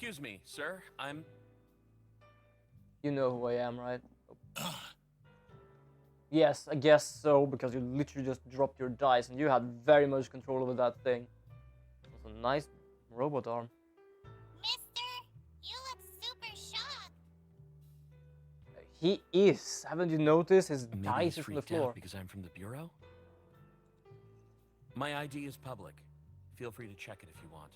Excuse me, sir. I'm... You know who I am, right? Yes, I guess so, because you literally just dropped your dice and you had very much control over that thing. It was a nice robot arm. Mister, you look super shocked. He is. Haven't you noticed his Maybe dice he's is on the freaked floor? out because I'm from the Bureau? My ID is public. Feel free to check it if you want.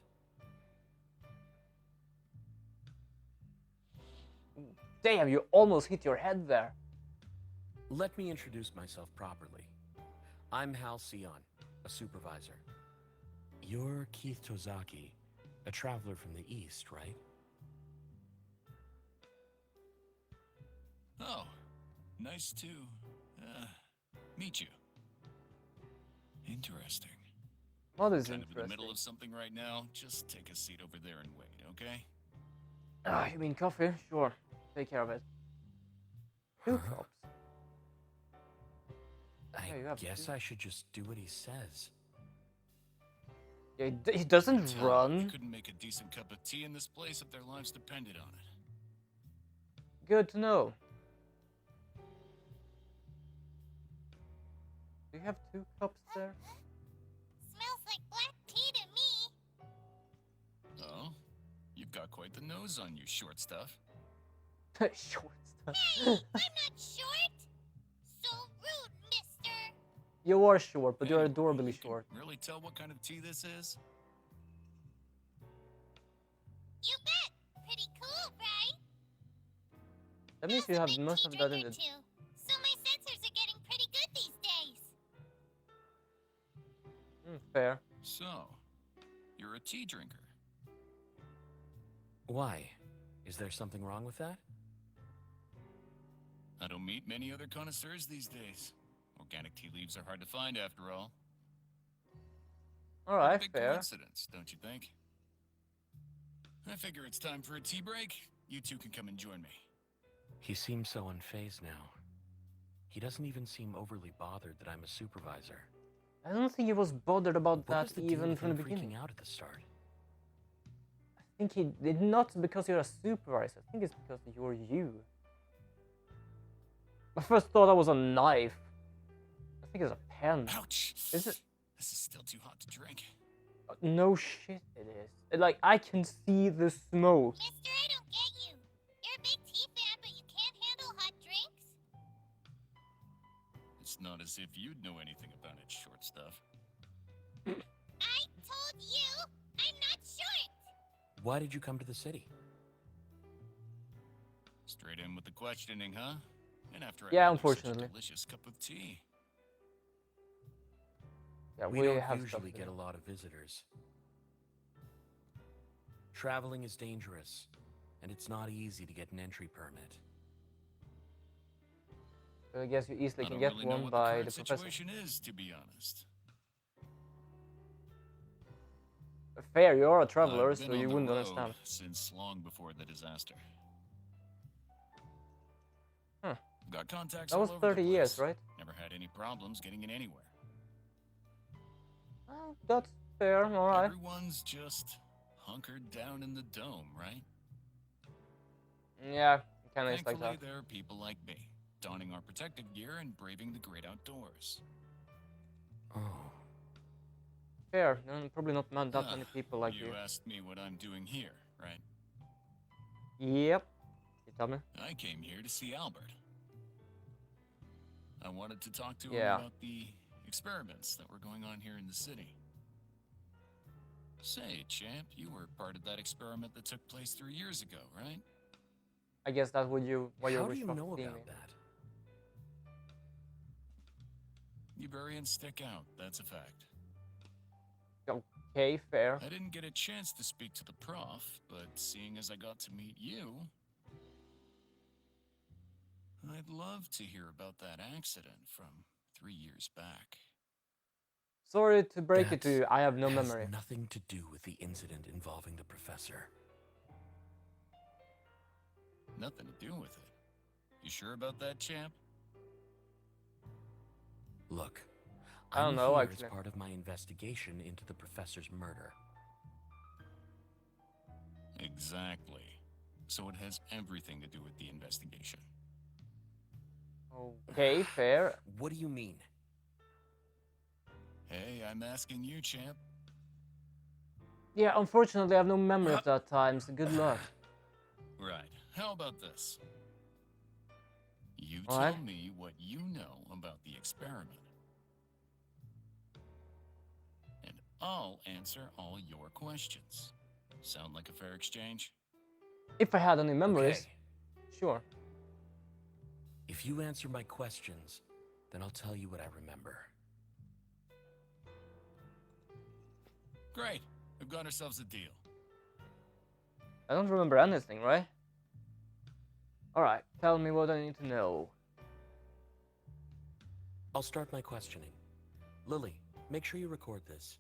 Damn, you almost hit your head there. Let me introduce myself properly. I'm Hal Sion, a supervisor. You're Keith Tozaki, a traveler from the East, right? Oh, nice to meet you. Interesting. What is Kind of in the middle interesting? of something right now. Just take a seat over there and wait, okay? Ah, you mean coffee? Sure. Take care of it. Two Huh? cups. I Yeah, you have guess two. I should just do what he says. Yeah, he doesn't Tell me, run. you couldn't make a decent cup of tea in this place if their lives depended on it. Good to know. Do you have two cups there? Smells like black tea to me. Oh, you've got quite the nose on you, short stuff. Short stuff. Hey, I'm not short. So rude, mister. You are short, but you're Anyway, adorably you can short. really tell what kind of tea this is? You bet. Pretty cool, right? That means Hal's you a have big most tea of that in drinker the... too, so my sensors are getting pretty good these days. Fair. So, you're a tea drinker. Why? Is there something wrong with that? I don't meet many other connoisseurs these days. Organic tea leaves are hard to find after all. What a Alright, big fair. coincidence, don't you think? I figure it's time for a tea break. You two can come and join me. He seems so unfazed now. He doesn't even seem overly bothered that I'm a supervisor. I don't think he was bothered about What that was the deal even with from the him beginning. freaking out at the start? I think he did not because you're a supervisor. I think it's because you're you. I first thought that was a knife. I think it's a pen. Ouch! Is it? This is still too hot to drink. No shit, it is. Like, I can see the smoke. Mister, I don't get you. You're a big tea fan, but you can't handle hot drinks? It's not as if you'd know anything about it, short stuff. I told you I'm not short. Why did you come to the city? Straight in with the questioning, huh? And after I Yeah, made you such unfortunately. a delicious cup of tea. Yeah, We we don't have usually stuff get to a do. lot of visitors. Traveling is dangerous, and it's not easy to get an entry permit. So I guess you easily I can don't get really know one what by the the current professor. situation is, to be honest. Fair, you're a traveler, I've been so on you the wouldn't road understand. since long before the disaster. Huh. Got contacts That was all over 30 the years, place. right? Never had any problems getting in anywhere. Oh, that's fair, alright. Everyone's just hunkered down in the dome, right? Yeah, kinda is like Thankfully, that. there are people like me, donning our protective gear and braving the great outdoors. Oh, Fair, and probably not that many people like You you. asked me what I'm doing here, right? Yep. You tell me? I came here to see Albert. I wanted to talk to him Yeah. about the experiments that were going on here in the city. Say, champ, you were part of that experiment that took place 3 years ago, right? I guess that's what you why you're how do you shocked know seeing about me. that? Iberians stick out, that's a fact. Okay, fair. I didn't get a chance to speak to the prof, but seeing as I got to meet you, I'd love to hear about that accident from 3 years back. Sorry to break it to That you, I have no has memory. nothing to do with the incident involving the professor. Nothing to do with it. You sure about that, champ? Look, I don't I'm know, here actually. as part of my investigation into the professor's murder. Exactly. So it has everything to do with the investigation. Okay, fair. What do you mean? Hey, I'm asking you, champ. Yeah, unfortunately, I have no memory of that time, so good luck. Right. How about this? You All tell right. me what you know about the experiment. And I'll answer all your questions. Sound like a fair exchange? If I had any memories, Okay. sure. If you answer my questions, then I'll tell you what I remember. Great. We've got ourselves a deal. I don't remember anything, right? Alright, tell me what I need to know. I'll start my questioning. Lily, make sure you record this.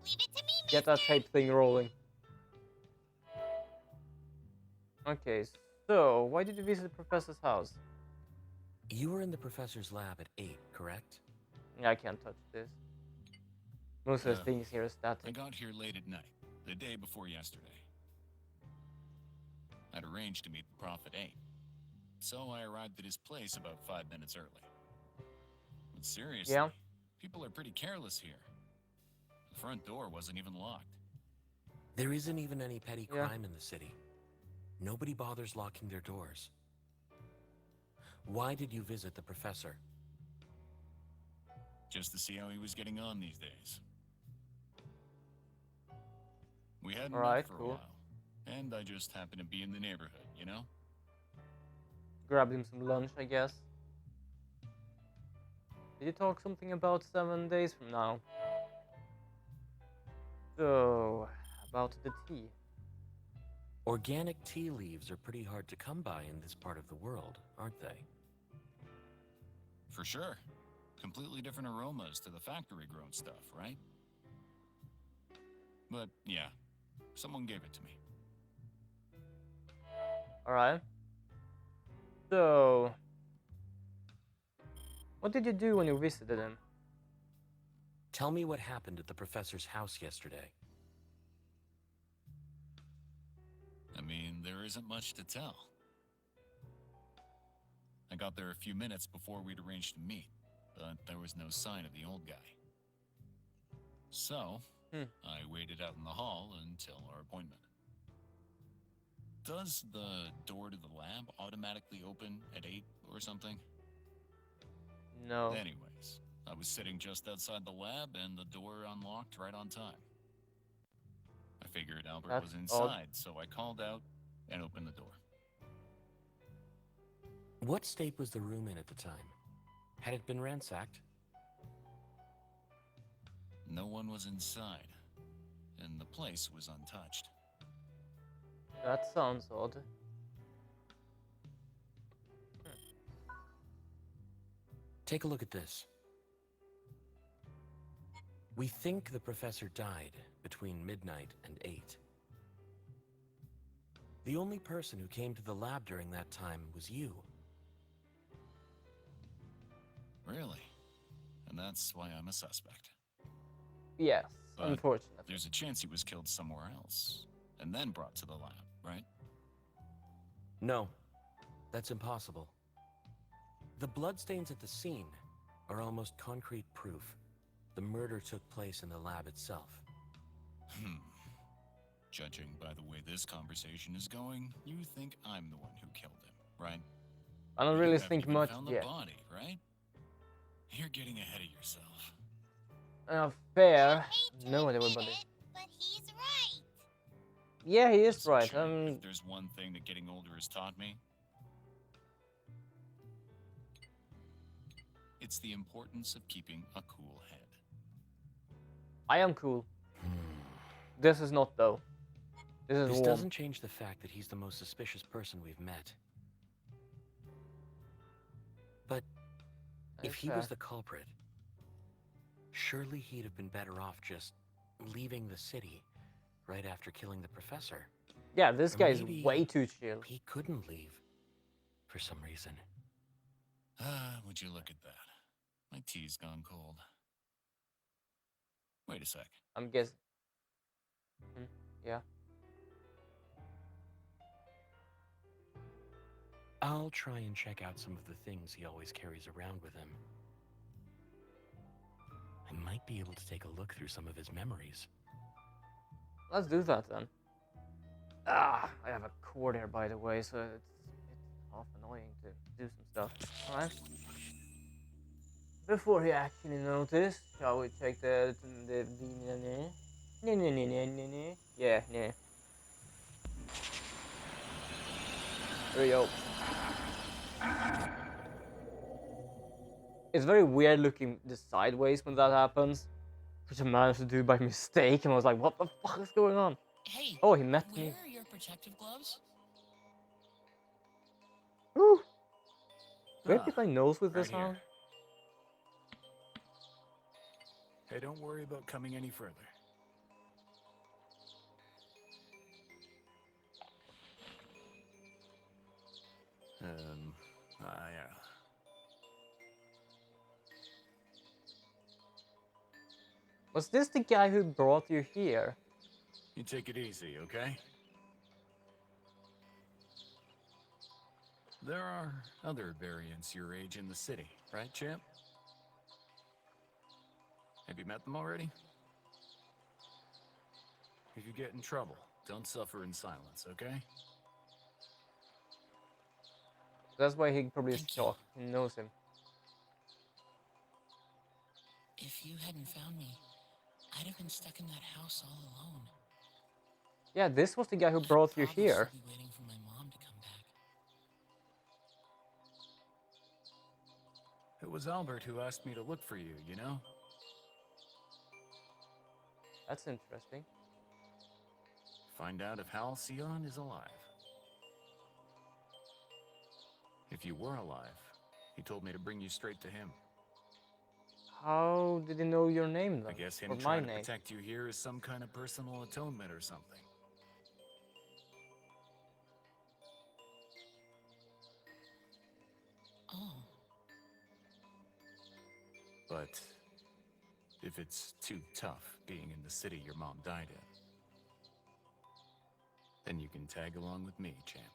Leave it to me, Get that mister. tape thing rolling. Okay, so why did you visit the professor's house? You were in the professor's lab at 8, correct? Yeah, I can't touch this. Most of the Yeah. things here are I static. got here late at night, the day before yesterday. I'd arranged to meet the prof at 8, so I arrived at his place about 5 minutes early. But seriously, Yeah. people are pretty careless here. The front door wasn't even locked. There isn't even any petty Yeah. crime in the city. Nobody bothers locking their doors. Why did you visit the professor? Just to see how he was getting on these days. We hadn't met Alright, for a cool. while, and I just happened to be in the neighborhood, you know? Grabbed him some lunch, I guess. Did you talk something about 7 days from now? So, about the tea. Organic tea leaves are pretty hard to come by in this part of the world, aren't they? For sure. Completely different aromas to the factory-grown stuff, right? But yeah, someone gave it to me. Alright. So, what did you do when you visited him? Tell me what happened at the professor's house yesterday. I mean, there isn't much to tell. I got there a few minutes before we'd arranged to meet, but there was no sign of the old guy. So, I waited out in the hall until our appointment. Does the door to the lab automatically open at 8 or something? No. Anyways, I was sitting just outside the lab and the door unlocked right on time. I figured Albert That's was odd. inside, so I called out and opened the door. What state was the room in at the time? Had it been ransacked? No one was inside, and the place was untouched. That sounds odd. Take a look at this. We think the professor died between midnight and 8. The only person who came to the lab during that time was you. Really? And that's why I'm a suspect. Yes, But unfortunately. there's a chance he was killed somewhere else, and then brought to the lab, right? No, that's impossible. The bloodstains at the scene are almost concrete proof the murder took place in the lab itself. Judging by the way this conversation is going, you think I'm the one who killed him, right? I don't You really haven't think even much found the yet. body, right? You're getting ahead of yourself. Fair. Hate to No, admit everybody. it, but he's right. Yeah, he is Listen, right. champ, if there's one thing that getting older has taught me, it's the importance of keeping a cool head. I am cool. This is not though. This is This warm. doesn't change the fact that he's the most suspicious person we've met. But if he was the culprit, surely he'd have been better off just leaving the city right after killing the professor. Yeah, this Or guy is maybe way too chill. He couldn't leave for some reason. Would you look at that? My tea's gone cold. Wait a sec. I'm guessing. Yeah. I'll try and check out some of the things he always carries around with him. I might be able to take a look through some of his memories. Let's do that then. Ah, I have a cord here, by the way, so it's half annoying to do some stuff. Alright. Before he actually noticed, shall we check the yeah, yeah. Here we go. It's very weird looking the sideways when that happens, which I managed to do by mistake, and I was like, what the fuck is going on? Hey, Oh, he met where me. are your protective gloves? Ooh. Do I Ah, hit my nose with right this here. sound? Hey, don't worry about coming any further. Yeah. Was this the guy who brought you here? You take it easy, okay? There are other variants your age in the city, right, champ? Have you met them already? If you get in trouble, don't suffer in silence, okay? That's why he probably is Thank you. shocked. He knows him. If you hadn't found me, I'd have been stuck in that house all alone. Yeah, this was the guy who I'd brought you probably here. still be waiting for my mom to come back. It was Albert who asked me to look for you, you know? That's interesting. Find out if Halcyon is alive. If you were alive, he told me to bring you straight to him. How did he know your name then? I guess Or him my trying to name? protect you here is some kind of personal atonement or something. Oh, But if it's too tough being in the city your mom died in, then you can tag along with me, champ.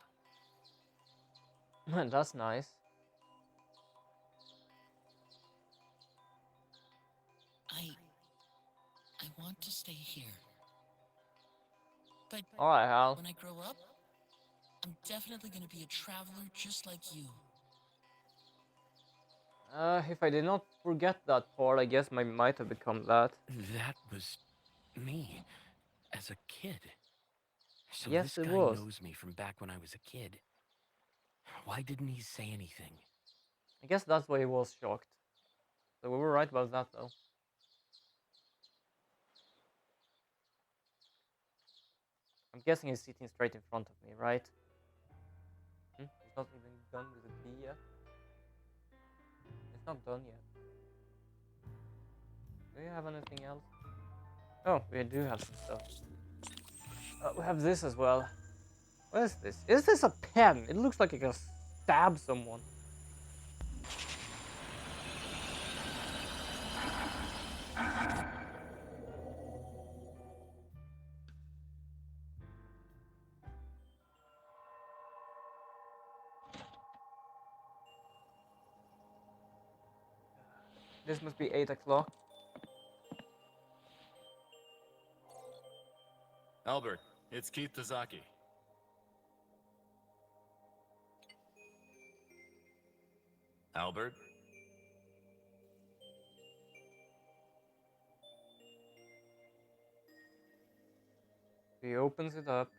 That's nice. I want to stay here. But Alright, Hal. when I grow up, I'm definitely gonna be a traveler just like you. If I did not forget that part, I guess I might have become that. That was me as a kid. So Yes, this it guy was. knows me from back when I was a kid. Why didn't he say anything? I guess that's why he was shocked. So we were right about that, though. I'm guessing he's sitting straight in front of me, right? He's not even done with the bee yet. It's not done yet. Do you have anything else? Oh, we do have some stuff. We have this as well. What is this? Is this a pen? It looks like it can stab someone. This must be 8 o'clock. Albert, it's Keith Tazaki. Albert? He opens it up.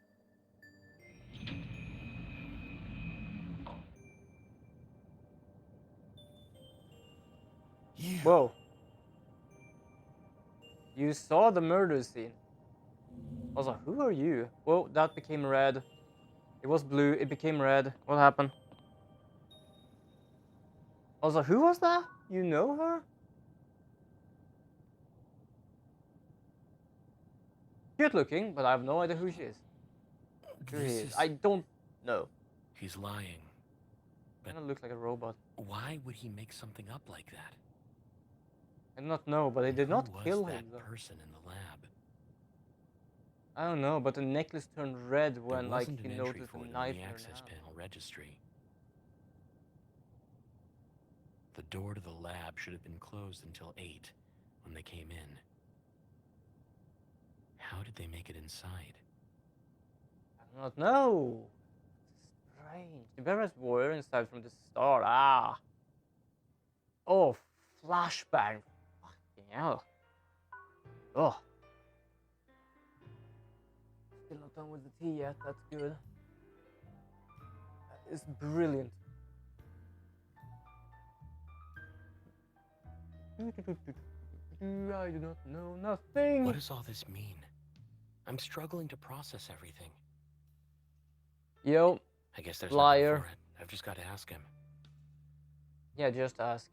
You. Whoa. You saw the murder scene. I was like, who are you? Whoa, that became red. It was blue, it became red. What happened? I was like, who was that? You know her? Cute looking, but I have no idea who she is. Who he is. I don't know. He's lying. Kinda looks like a robot. Why would he make something up like that? I do not know, but they did Who not was kill that him though. person in the lab? I don't know, but the necklace turned red There when like wasn't he an entry noticed for the it in knife the in her access hand. panel registry. The door to the lab should have been closed until 8 when they came in. How did they make it inside? I do not know. Strange. The barriers were inside from the start. Ah. Oh, flashbang. Fucking hell. Oh. Still not done with the tea yet. That's good. That is brilliant. I do not know nothing. What does all this mean? I'm struggling to process everything. Yo, I guess there's liar. nothing for it. I've just got to ask him. Yeah, just ask.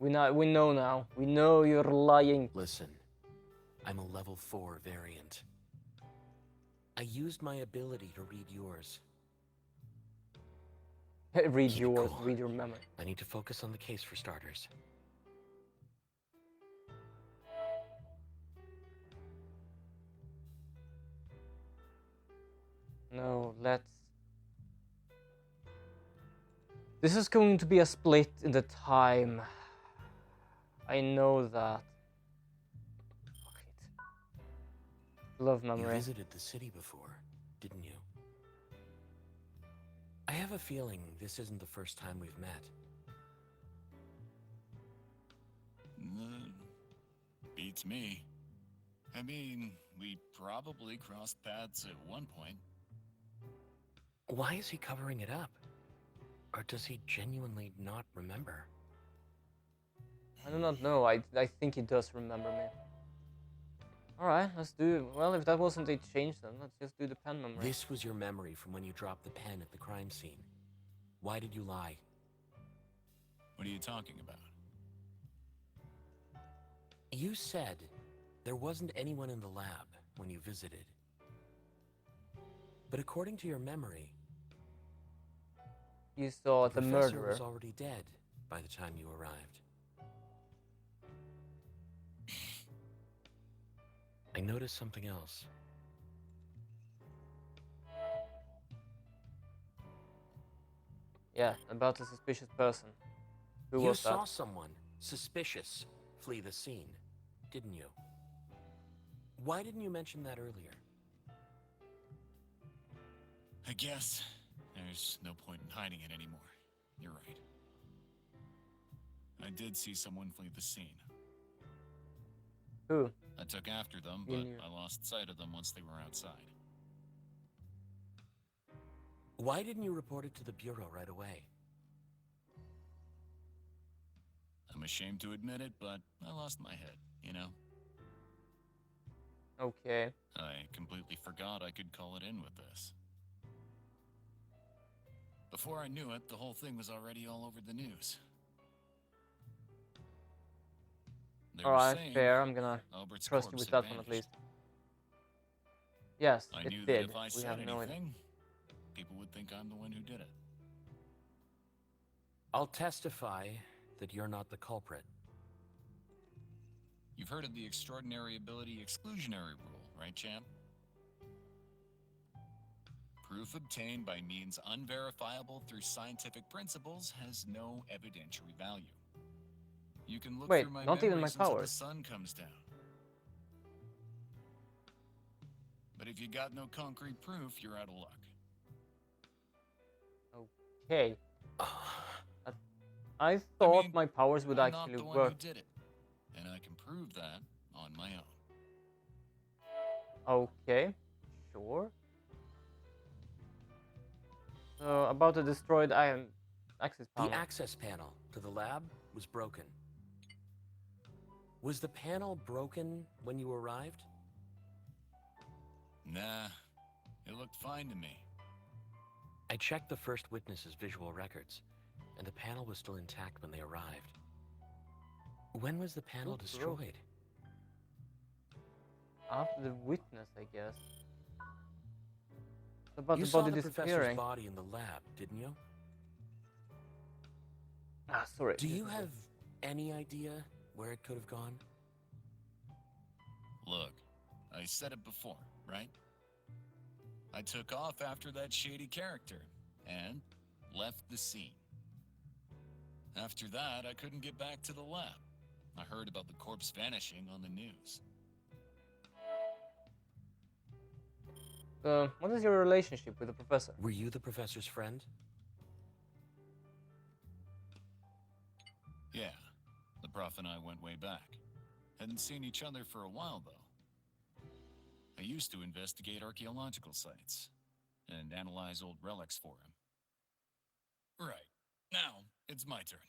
We know now. We know you're lying. Listen, I'm a level 4 variant. I used my ability to read yours. Read Keep it yours, cool. read your memory. I need to focus on the case for starters. No, let's... This is going to be a split in the time. I know that. Fuck it. Love You memory. visited the city before, didn't you? I have a feeling this isn't the first time we've met. Beats me. I mean, we probably crossed paths at one point. Why is he covering it up? Or does he genuinely not remember? I do not know. I think he does remember me. Alright, let's do it. Well, if that wasn't a change then, let's just do the pen memory. This was your memory from when you dropped the pen at the crime scene. Why did you lie? What are you talking about? You said there wasn't anyone in the lab when you visited. But according to your memory, You saw the professor murderer. was already dead by the time you arrived. I noticed something else. Yeah, about the suspicious person. Who You was saw that? someone suspicious flee the scene, didn't you? Why didn't you mention that earlier? I guess there's no point in hiding it anymore. You're right. I did see someone flee the scene. Who? I took after them, You but knew. I lost sight of them once they were outside. Why didn't you report it to the Bureau right away? I'm ashamed to admit it, but I lost my head, you know? Okay. I completely forgot I could call it in with this. Before I knew it, the whole thing was already all over the news. They were Alright, saying fair. I'm gonna Albert's trust you corpse with had that one at vanished. least. Yes, I it knew did. that if I We said have no idea. anything, people would think I'm the one who did it. I'll testify that you're not the culprit. You've heard of the extraordinary ability exclusionary rule, right, champ? Proof obtained by means unverifiable through scientific principles has no evidentiary value. You can look Wait, through my not even my memories until the powers. sun comes down. But if you got no concrete proof, you're out of luck. Okay. Ugh. I thought mean, my powers would I'm actually not the one work. who did it, and I can prove that on my own. Okay. Sure. So, about the destroyed iron access panel. The access panel to the lab was broken. Was the panel broken when you arrived? Nah, it looked fine to me. I checked the first witness's visual records, and the panel was still intact when they arrived. When was the panel Oops, destroyed? After the witness, I guess. About You the saw body the professor's disappearing. body in the lab, didn't you? Ah, sorry. Do you have any idea where it could have gone? Look, I said it before. right? I took off after that shady character and left the scene. After that, I couldn't get back to the lab. I heard about the corpse vanishing on the news. What is your relationship with the professor? Were you the professor's friend? Yeah, the prof and I went way back. Hadn't seen each other for a while, though. I used to investigate archaeological sites and analyze old relics for him. Right. Now, it's my turn.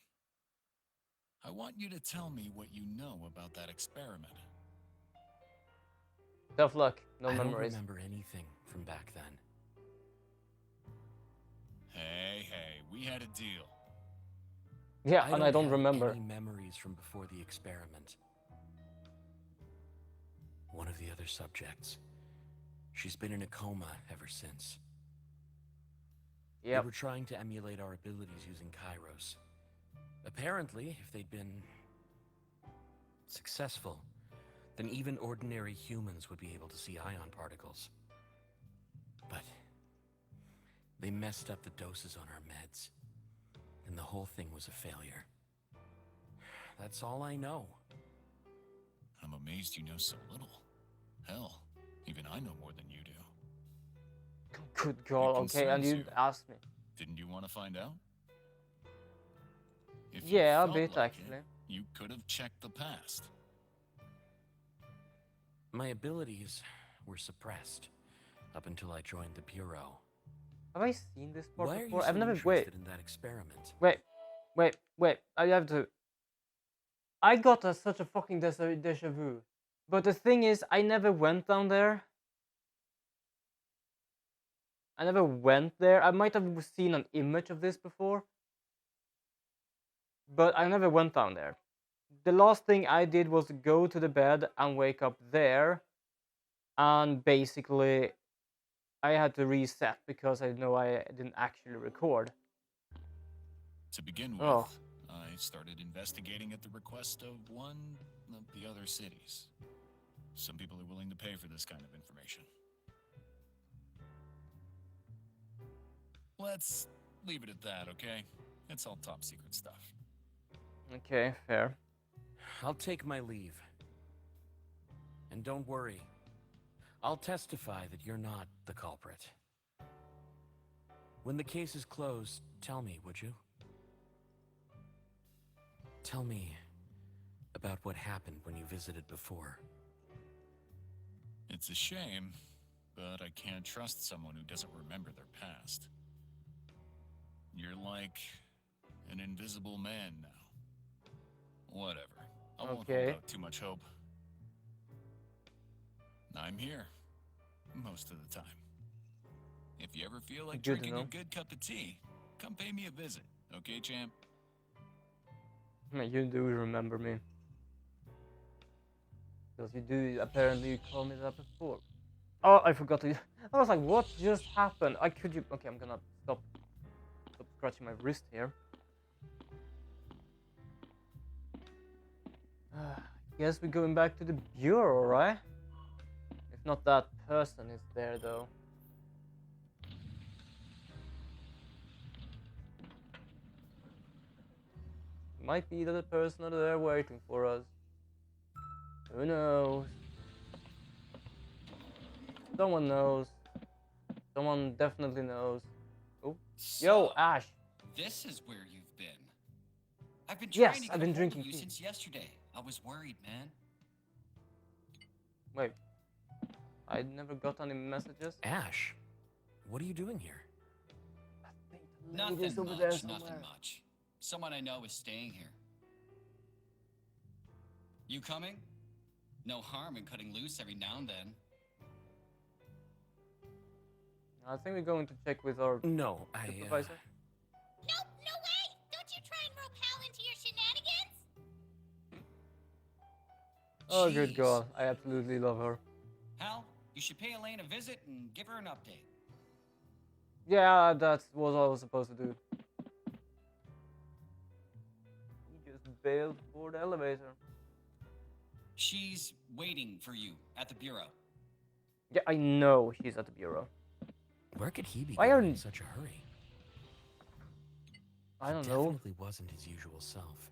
I want you to tell me what you know about that experiment. Tough luck. No I don't memories. remember anything from back then. Hey, we had a deal. Yeah, and I don't have remember. any memories from before the experiment. One of the other subjects. She's been in a coma ever since. They Yep. were trying to emulate our abilities using chronos. Apparently, if they'd been successful, then even ordinary humans would be able to see ion particles. But they messed up the doses on our meds, and the whole thing was a failure. That's all I know. I'm amazed you know so little. Hell, even I know more than you do. Good God. It Okay, and concerns you you. asked me. Didn't you want to find out? If you Yeah, a felt bit like actually. it, you could have checked the past. My abilities were suppressed up until I joined the Bureau. Have I seen this part Why are you before? so I've never. interested in that experiment? Wait. I have to. I got such a fucking deja vu. But the thing is, I never went down there. I never went there. I might have seen an image of this before. But I never went down there. The last thing I did was go to the bed and wake up there. And basically, I had to reset because I know I didn't actually record. To begin with, Oh. I started investigating at the request of one of the other cities. Some people are willing to pay for this kind of information. Let's leave it at that, okay? It's all top secret stuff. Okay, fair. I'll take my leave. And don't worry. I'll testify that you're not the culprit. When the case is closed, tell me, would you? Tell me about what happened when you visited before. It's a shame, but I can't trust someone who doesn't remember their past. You're like an invisible man now. Whatever. I won't hold Okay. out too much hope. I'm here. Most of the time. If you ever feel like Good to drinking know. a good cup of tea, come pay me a visit, okay, champ? You do remember me. Because you do, apparently you told me that before. Oh, I forgot to. I was like, what just happened? Okay, I'm gonna stop scratching my wrist here. Guess we're going back to the bureau, right? If not, that person is there though. Might be the person over there waiting for us. Who knows? Someone knows. Someone definitely knows. Oh, yo, So, Ash. this is where you've been. I've been Yes, trying to I've get been a hold drinking of you tea. since yesterday. I was worried, man. Wait. I never got any messages. Ash, what are you doing here? Nothing much, nothing much. Someone I know is staying here. You coming? No harm in cutting loose every now and then. I think we're going to check with our No, supervisor. Nope, no way! Don't you try and rope Hal into your shenanigans! Oh, good Jeez. God. I absolutely love her. Hal, you should pay Elaine a visit and give her an update. Yeah, that's what I was supposed to do. He just bailed for the elevator. She's waiting for you at the bureau. Yeah, I know he's at the bureau. Where could he be Why going are- in such a hurry? I don't He know. definitely wasn't his usual self.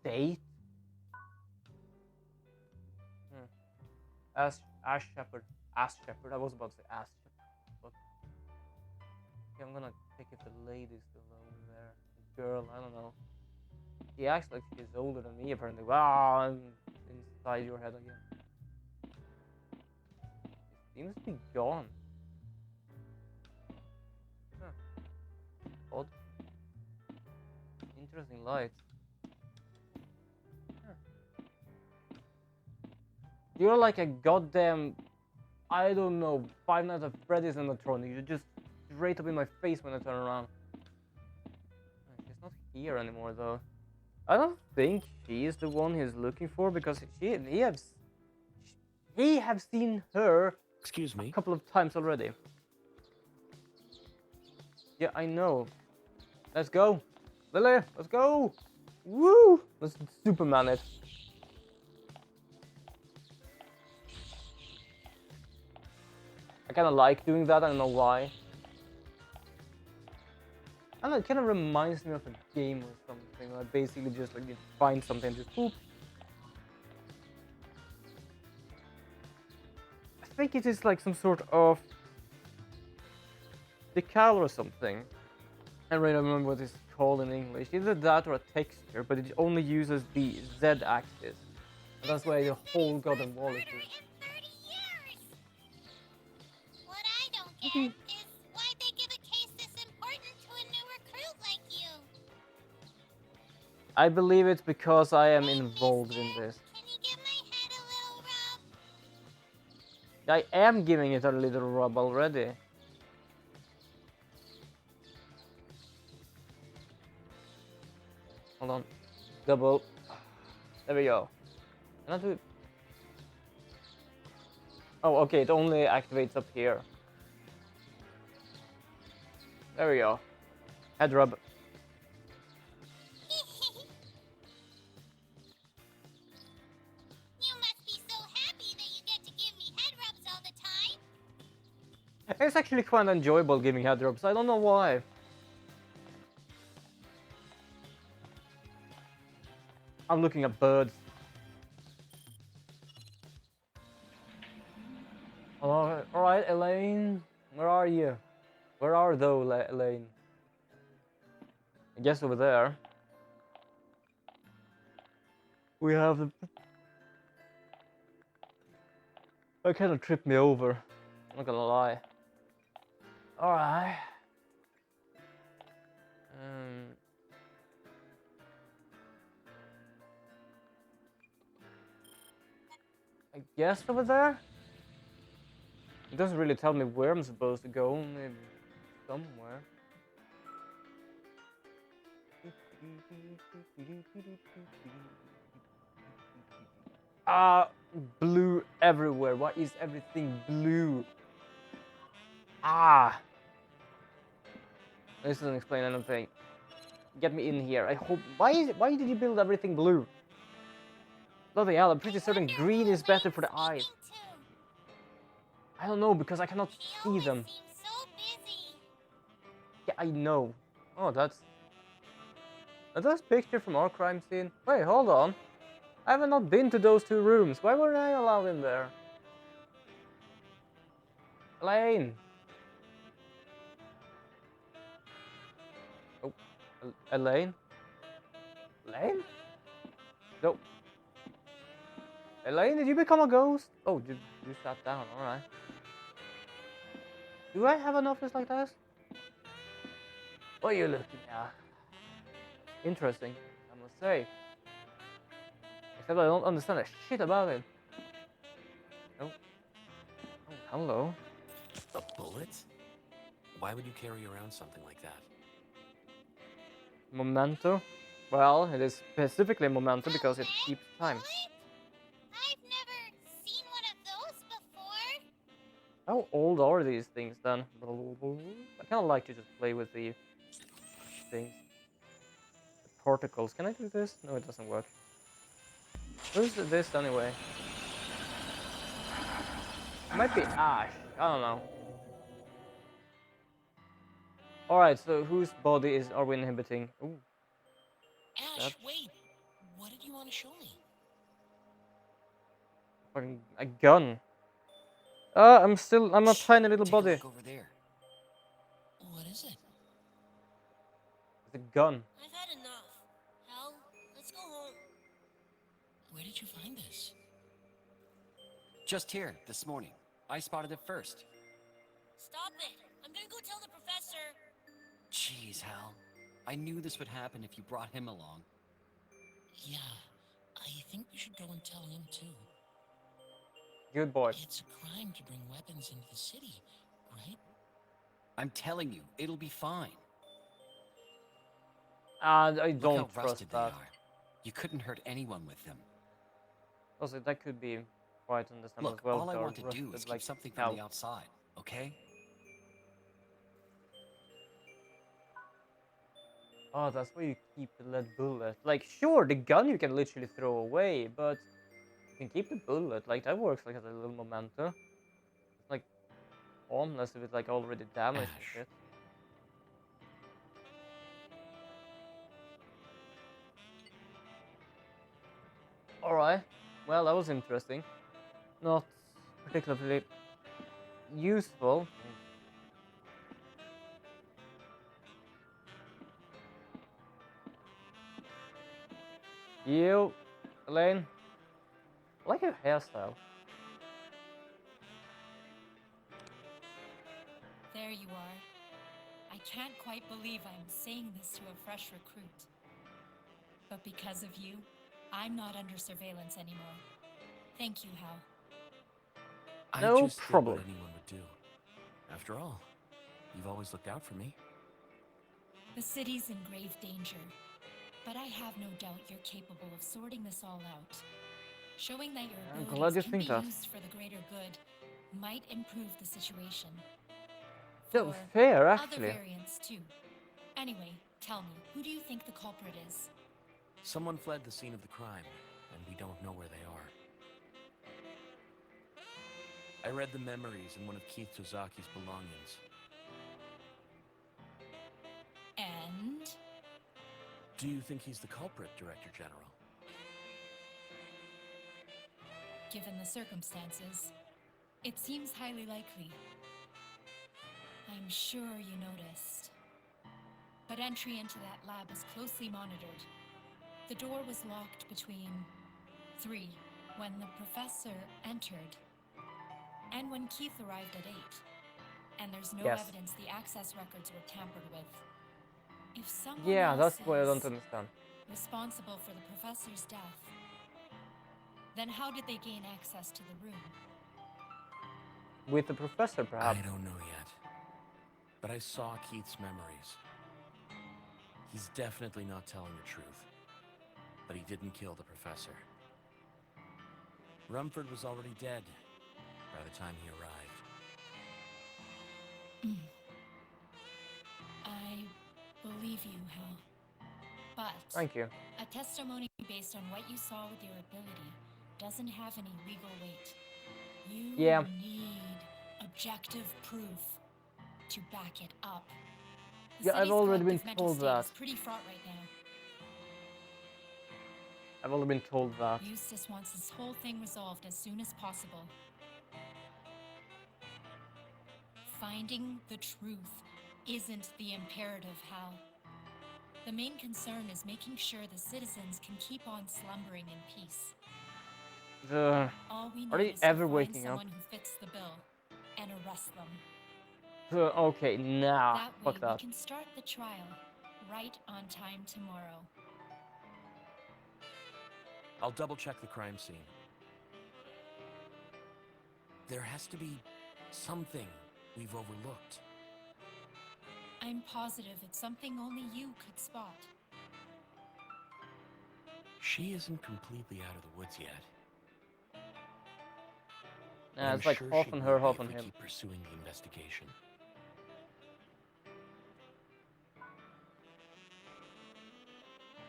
Date? Ash Shepherd. Ass Shepherd. I was about to say Ass Shepherd. But okay, I'm gonna check if the lady's still over there. The girl, I don't know. She acts like she's older than me apparently. Wow, I'm inside your head again. She seems to be gone. Huh. Odd. Interesting lights. Huh. You're like a goddamn, I don't know, Five Nights at Freddy's animatronic. You're just straight up in my face when I turn around. She's not here anymore though. I don't think she is the one he's looking for because he have seen her Excuse a me. couple of times already. Yeah, I know. Let's go. Lily, let's go. Woo! Let's Superman it. I kind of like doing that. I don't know why. I don't know, it kind of reminds me of a game or something. Like basically just like you find something, just poop. I think it is like some sort of decal or something. I don't really remember what it's called in English. Either that or a texture, but it only uses the Z axis. And that's why the whole goddamn wall is. In 30 years. What I don't get is why they give a case this important to a new recruit like you. I believe it's because I am Hey, involved in mister, this. Can you give my head a little rub? I am giving it a little rub already. Hold on. Double. There we go. Can I do it? Oh, okay. It only activates up here. There we go. Head rub. You must be so happy that you get to give me head rubs all the time. It's actually quite enjoyable giving head rubs. I don't know why. I'm looking at birds. Alright, Elaine. Where are you? Where are thou, Elaine? I guess over there. We have the... That kind of tripped me over. I'm not gonna lie. Alright. I guess over there? It doesn't really tell me where I'm supposed to go. Maybe somewhere. Ah, blue everywhere. Why is everything blue? Ah. This doesn't explain anything. Get me in here. I hope. Why did you build everything blue? Bloody hell! I'm pretty certain green is better for the eyes. I don't know because I cannot see them. Seems so busy. Yeah, I know. Oh, that's picture from our crime scene. Wait, hold on. I have not been to those two rooms. Why weren't I allowed in there? Elaine. Oh, Elaine. Elaine? No. Elaine, did you become a ghost? Oh, you sat down. All right. Do I have an office like this? What are you looking at? Interesting, I must say. Except I don't understand a shit about it. Oh. Oh, hello. A bullet? Why would you carry around something like that? Memento? Well, it is specifically a memento because it Okay, keeps time. bullet? I've never seen one of those before. How old are these things then? I kind of like to just play with the things. The particles. Can I do this? No, it doesn't work. What is this anyway? Might be Ash. I don't know. Alright, so whose body are we inhibiting? Ooh, Ash, that's wait. What did you want to show me? fucking a gun. I'm a Shh, tiny little take a body. look over there. What is it? It's a gun. I've had enough. Hal, let's go home. Where did you find this? Just here, this morning. I spotted it first. Stop it. I'm gonna go tell the professor. Jeez, Hal. I knew this would happen if you brought him along. Yeah, I think we should go and tell him too. Good boy. It's a crime to bring weapons into the city, right? I'm telling you, it'll be fine. And I Look don't how trust rusted they that. are. You couldn't hurt anyone with them. Also, that could be quite understandable Look, as well. all I they're want to do rusted is keep like something hell. from the outside, okay? Oh, that's why you keep the lead bullet. Like, sure, the gun you can literally throw away, but you can keep the bullet. Like, that works like as a little memento. It's like harmless if it's like already damaged and Ash. shit. Alright, well, that was interesting. Not particularly useful. You, Elaine, I like your hairstyle. There you are. I can't quite believe I'm saying this to a fresh recruit. But because of you, I'm not under surveillance anymore. Thank you, Hal. I No just problem. did what anyone would do. After all, you've always looked out for me. The city's in grave danger, but I have no doubt you're capable of sorting this all out. Showing that your I'm glad abilities you can think be that. used for the greater good might improve the situation. Yeah, For fair, other actually. variants too. Anyway, tell me, who do you think the culprit is? Someone fled the scene of the crime, and we don't know where they are. I read the memories in one of Keith Tozaki's belongings. And Do you think he's the culprit, Director General? given the circumstances, it seems highly likely. I'm sure you noticed. But entry into that lab is closely monitored. The door was locked between 3 when the professor entered and when Keith arrived at 8. And there's no Yes. evidence the access records were tampered with. If someone Yeah, else that's what I don't is understand. responsible for the professor's death, then how did they gain access to the room? With the professor, perhaps. I don't know yet. But I saw Keith's memories. He's definitely not telling the truth. But he didn't kill the professor. Rumford was already dead by the time he arrived. I believe you, Hal. But Thank you. a testimony based on what you saw with your ability doesn't have any legal weight. You Yeah. need objective proof to back it up. The Yeah, I've city's already been collective mental told state that. is pretty fraught right now. I've already been told that. Eustace wants this whole thing resolved as soon as possible. Finding the truth isn't the imperative, Hal. The main concern is making sure the citizens can keep on slumbering in peace. All we Are need they is to ever find waking up? someone who fits the bill and arrest them. Okay, nah, That way fuck we that. can start the trial right on time tomorrow. I'll double check the crime scene. There has to be something we've overlooked. I'm positive it's something only you could spot. She isn't completely out of the woods yet. But Nah, I'm it's like sure half she on will her, be half if on we him. keep pursuing the investigation.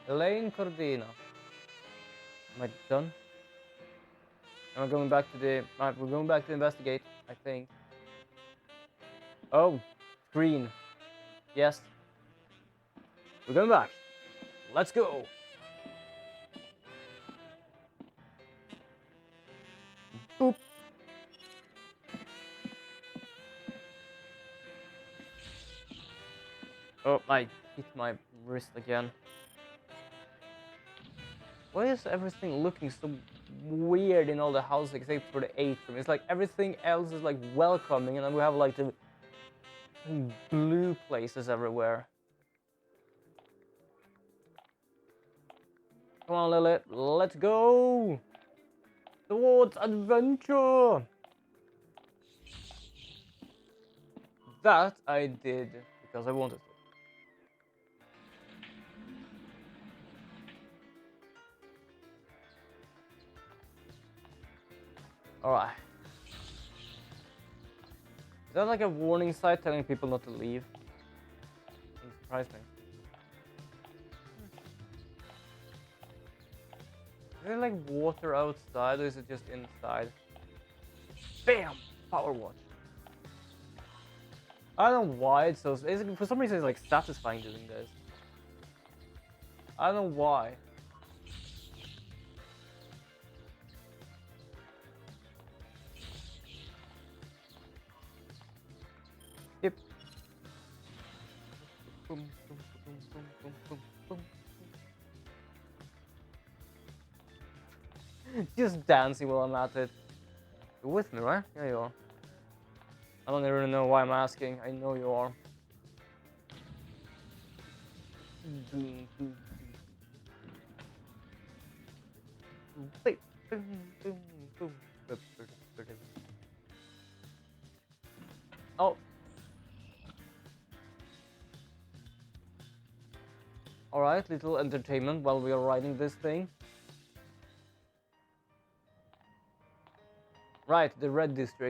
Elaine Cordina. Am I done? Am I going back to the... we're going back to investigate. I think. Oh, green. Yes. We're going back. Let's go. Boop. Oh, I hit my wrist again. Why is everything looking so weird in all the houses except for the atrium? It's like everything else is like welcoming, and then we have like the blue places everywhere. Come on, Lilith, let's go towards adventure. That I did because I wanted to. Alright. Is that like a warning sign telling people not to leave? Doesn't surprise me. Is there like water outside or is it just inside? Bam! Power watch. I don't know why it's so... For some reason it's like satisfying doing this. I don't know why. Yep. Boom, boom, boom, boom, boom, boom, boom. Just dancing while I'm at it. You're with me, right? Yeah, you are. I don't even know why I'm asking. I know you are. Oh. Alright, little entertainment while we are riding this thing. Right, the red district.